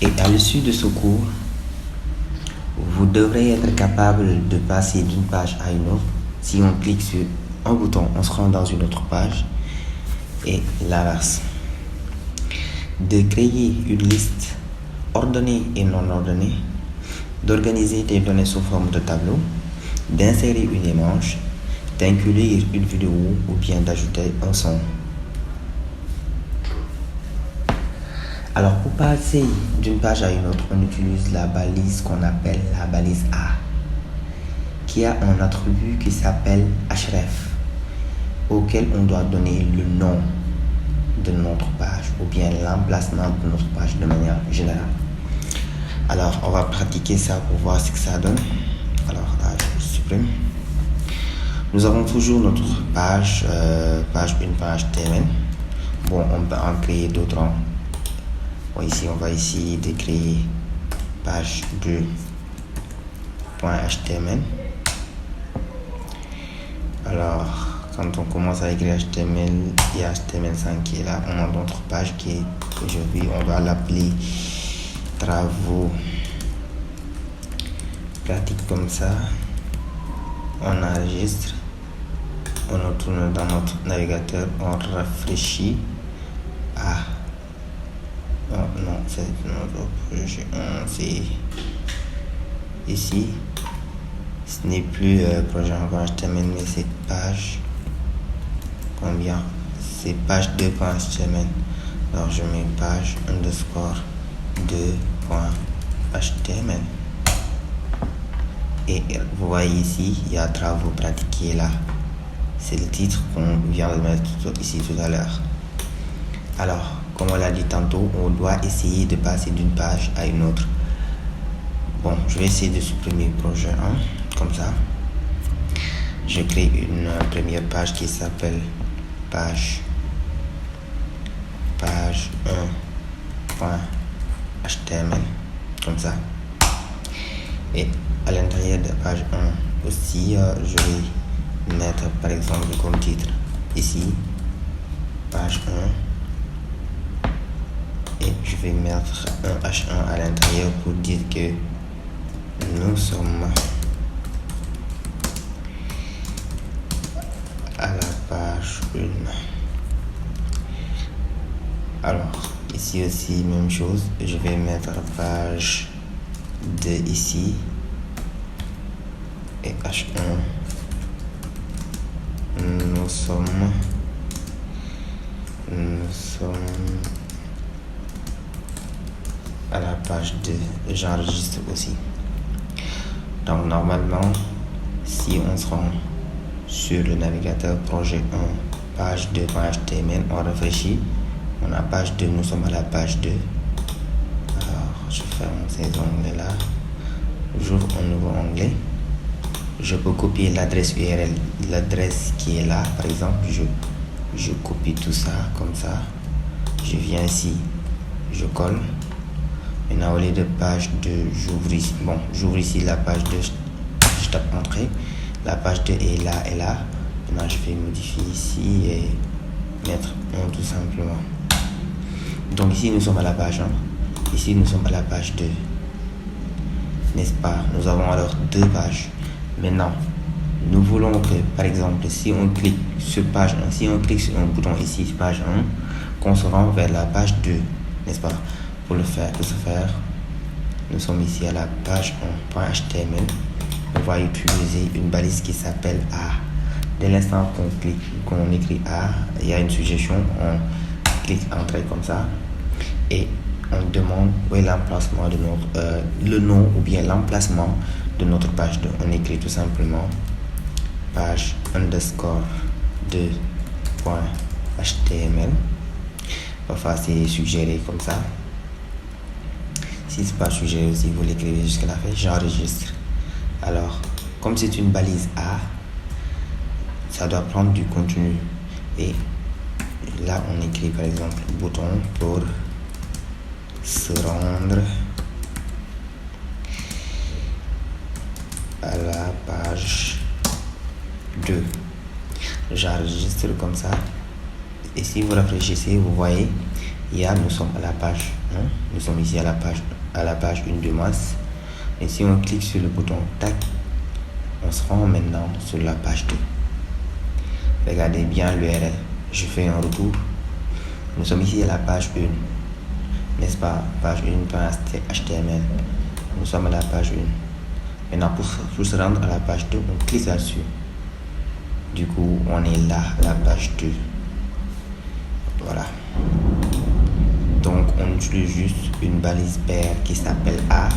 Et à l'issue de ce cours, vous devrez être capable de passer d'une page à une autre. Si on clique sur un bouton, on se rend dans une autre page et l'inverse. De créer une liste ordonnée et non ordonnée, d'organiser des données sous forme de tableau, d'insérer une image, d'inclure une vidéo ou bien d'ajouter un son. Alors pour passer d'une page à une autre, on utilise la balise qu'on appelle la balise A, qui a un attribut qui s'appelle href, auquel on doit donner le nom de notre page ou bien l'emplacement de notre page de manière générale. Alors on va pratiquer ça pour voir ce que ça donne. Alors là je supprime. Nous avons toujours notre page 1, page HTML. Bon, on peut en créer d'autres. Bon, ici on va essayer de créer page 2.html. Alors quand on commence à écrire HTML, il y a HTML5 qui est là. On a notre page qui est aujourd'hui, on va l'appeler travaux pratiques comme ça. On enregistre, on retourne dans notre navigateur, on rafraîchit. Non, c'est notre projet. C'est ici. Ce n'est plus projet en HTML, mais c'est page. Combien? C'est page 2.html. Alors je mets page underscore 2.html. Et vous voyez ici, il y a travaux pratiqués là. C'est le titre qu'on vient de mettre ici tout à l'heure. Alors, comme on l'a dit tantôt, on doit essayer de passer d'une page à une autre. Bon, je vais essayer de supprimer projet 1, comme ça. Je crée une première page qui s'appelle page 1.html, comme ça. Et à l'intérieur de page 1 aussi, je vais mettre par exemple comme titre ici page 1 et je vais mettre un H1 à l'intérieur pour dire que nous sommes à la page 1. Alors ici aussi même chose, je vais mettre page 2 ici et H1. Nous sommes à la page 2. J'enregistre aussi. Donc normalement, si on se rend sur le navigateur projet 1, page 2.html, on réfléchit, on a page 2, nous sommes à la page 2. Alors je ferme ces onglets là, j'ouvre un nouveau onglet. Je peux copier l'adresse URL, l'adresse qui est là, par exemple, je copie tout ça comme ça, je viens ici, je colle. Maintenant au lieu de page 2, j'ouvre ici la page 2, je tape entrée, la page 2 est là et là. Maintenant je vais modifier ici et mettre 1 tout simplement. Donc ici nous sommes à la page 1, ici nous sommes à la page 2, n'est-ce pas? Nous avons alors deux pages. Maintenant, nous voulons que, par exemple, si on clique sur page 1, si on clique sur un bouton ici, page 1, qu'on se rend vers la page 2, n'est-ce pas? Pour ce faire, nous sommes ici à la page 1.html. On va utiliser une balise qui s'appelle A. Dès l'instant qu'on écrit A, il y a une suggestion, on clique entrée comme ça et on demande où est l'emplacement de notre, le nom ou bien l'emplacement de notre page 2. On écrit tout simplement page underscore 2.html. Parfois c'est suggéré comme ça. Si c'est pas suggéré aussi, vous l'écrivez jusqu'à la fin. J'enregistre. Alors, comme c'est une balise A, ça doit prendre du contenu. Et là, on écrit par exemple bouton pour se rendre à la page 2. J'enregistre comme ça. Et si vous réfléchissez, vous voyez, nous sommes à la page Nous sommes ici à la page 1 de masse. Et si on clique sur le bouton tac, on se rend maintenant sur la page 2. Regardez bien l'URL. Je fais un retour. Nous sommes ici à la page 1. N'est-ce pas? Page 1.html. Nous sommes à la page 1. Maintenant, pour se rendre à la page 2, on clique là-dessus. Du coup, on est là, à la page 2. Voilà. Donc, on utilise juste une balise paire qui s'appelle A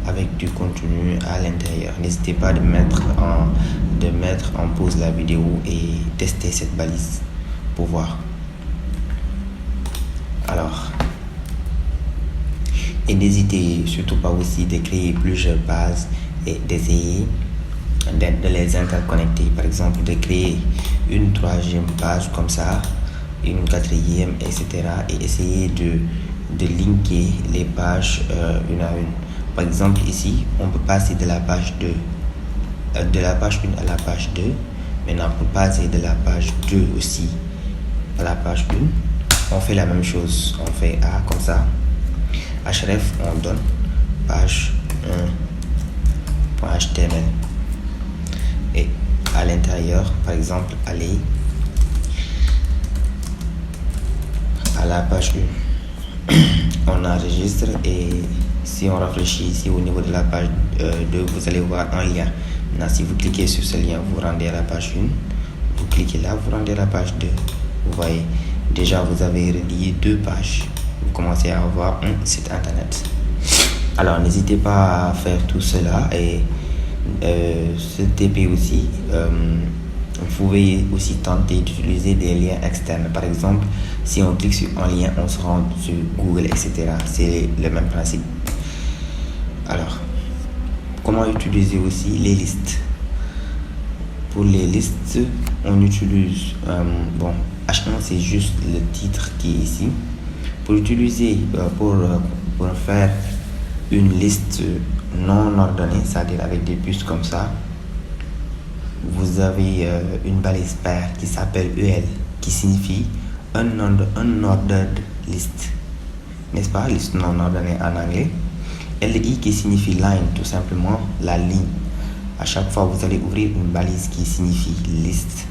avec du contenu à l'intérieur. N'hésitez pas de mettre en pause la vidéo et tester cette balise pour voir. Alors, et n'hésitez surtout pas aussi de créer plusieurs bases et d'essayer de les interconnecter. Par exemple, de créer une 3e page comme ça, une 4e, etc. et essayer de linker les pages une à une. Par exemple, ici, on peut passer de la page 2, de la page 1 à la page 2. Maintenant, pour passer de la page 2 aussi à la page 1, on fait la même chose. On fait A comme ça. href, on donne page 1.html. Et à l'intérieur, par exemple, aller à la page 1. On enregistre et si on réfléchit ici au niveau de la page 2, vous allez voir un lien. Maintenant, si vous cliquez sur ce lien, vous rendez à la page 1. Vous cliquez là, vous rendez à la page 2. Vous voyez, déjà vous avez relié 2 pages. Vous commencez à avoir un site internet. Alors, n'hésitez pas à faire tout cela et ce TP aussi. Vous pouvez aussi tenter d'utiliser des liens externes. Par exemple, si on clique sur un lien, on se rend sur Google, etc. C'est le même principe. Alors, comment utiliser aussi les listes? Pour les listes, on utilise H1, c'est juste le titre qui est ici. Pour utiliser, pour faire une liste non ordonnée, c'est-à-dire avec des puces comme ça, vous avez une balise paire qui s'appelle EL, qui signifie Unordered List, n'est-ce pas? Liste non ordonnée en anglais. LI qui signifie line, tout simplement la ligne. À chaque fois, vous allez ouvrir une balise qui signifie liste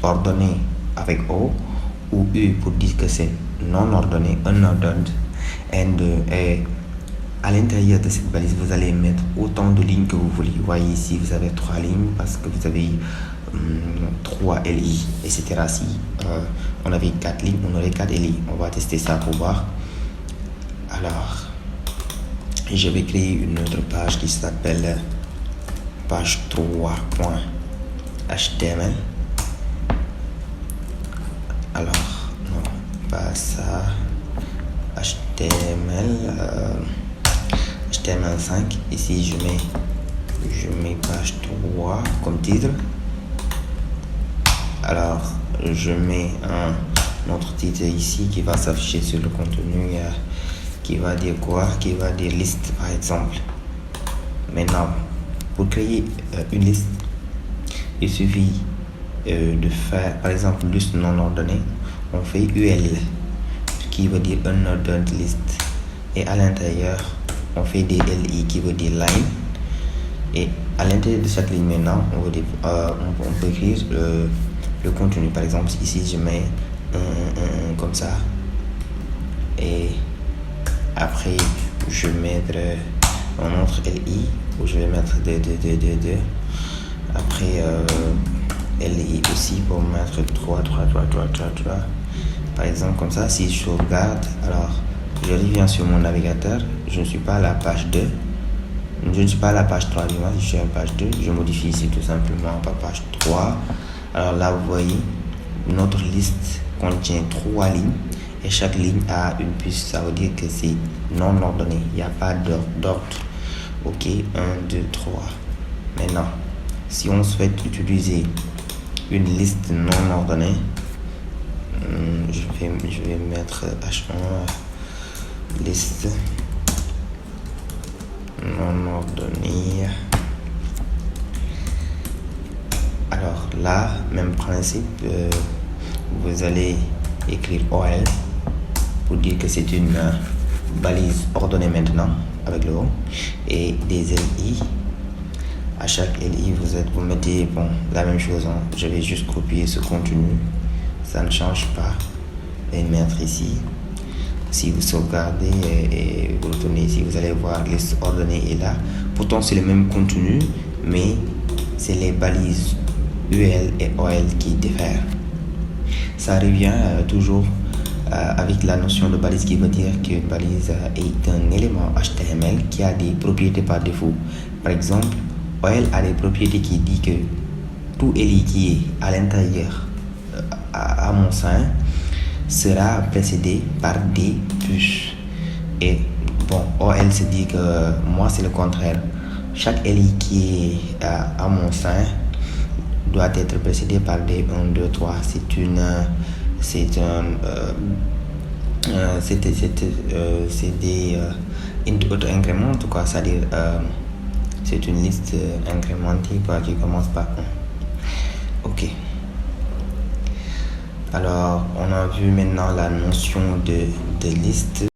ordonnée avec O, ou U pour dire que c'est non ordonné, unordered. Et à l'intérieur de cette balise, vous allez mettre autant de lignes que vous voulez. Vous voyez ici, vous avez 3 lignes parce que vous avez 3 LI, etc. Si on avait 4 lignes, on aurait 4 LI. On va tester ça pour voir. Alors, je vais créer une autre page qui s'appelle page 3.html. Alors, non, pas ça. HTML5. Ici, je mets page 3 comme titre. Alors, je mets un autre titre ici qui va s'afficher sur le contenu, qui va dire quoi? Qui va dire liste, par exemple. Maintenant, pour créer une liste, il suffit de faire, par exemple, liste non ordonnée. On fait UL, qui veut dire unordered list. Et à l'intérieur, on fait des LI qui veut dire line. Et à l'intérieur de chaque ligne maintenant, on peut écrire le contenu. Par exemple, ici, je mets comme ça. Et après, je vais mettre un autre LI où je vais mettre 2. Après, LI aussi pour mettre 3. Par exemple, comme ça, si je sauvegarde, alors je reviens sur mon navigateur, je ne suis pas à la page 2, je ne suis pas à la page 3 du moins, je suis à la page 2, je modifie ici tout simplement par page 3. Alors là, vous voyez, notre liste contient 3 lignes et chaque ligne a une puce, ça veut dire que c'est non ordonné, il n'y a pas d'ordre. Ok, 1, 2, 3. Maintenant, si on souhaite utiliser une liste non ordonnée, je vais mettre H1 liste non ordonnée. Alors là, même principe, vous allez écrire OL pour dire que c'est une balises ordonnées maintenant avec le O et des LI. À chaque LI, vous mettez la même chose. Je vais juste copier ce contenu. Ça ne change pas. Et mettre ici. Si vous sauvegardez et vous retournez ici, vous allez voir liste ordonnée est là. Pourtant, c'est le même contenu, mais c'est les balises UL et OL qui diffèrent. Ça revient toujours avec la notion de balise qui veut dire qu'une balise est un élément HTML qui a des propriétés par défaut. Par exemple, OL a des propriétés qui disent que tout LI qui est à l'intérieur à mon sein sera précédé par des puces. Et OL se dit que moi c'est le contraire. Chaque LI qui est à mon sein doit être précédé par des 1, 2, 3. C'est des auto-incréments, en tout cas, c'est-à-dire c'est une liste incrémentée qui commence par 1. Ok. Alors, on a vu maintenant la notion de liste.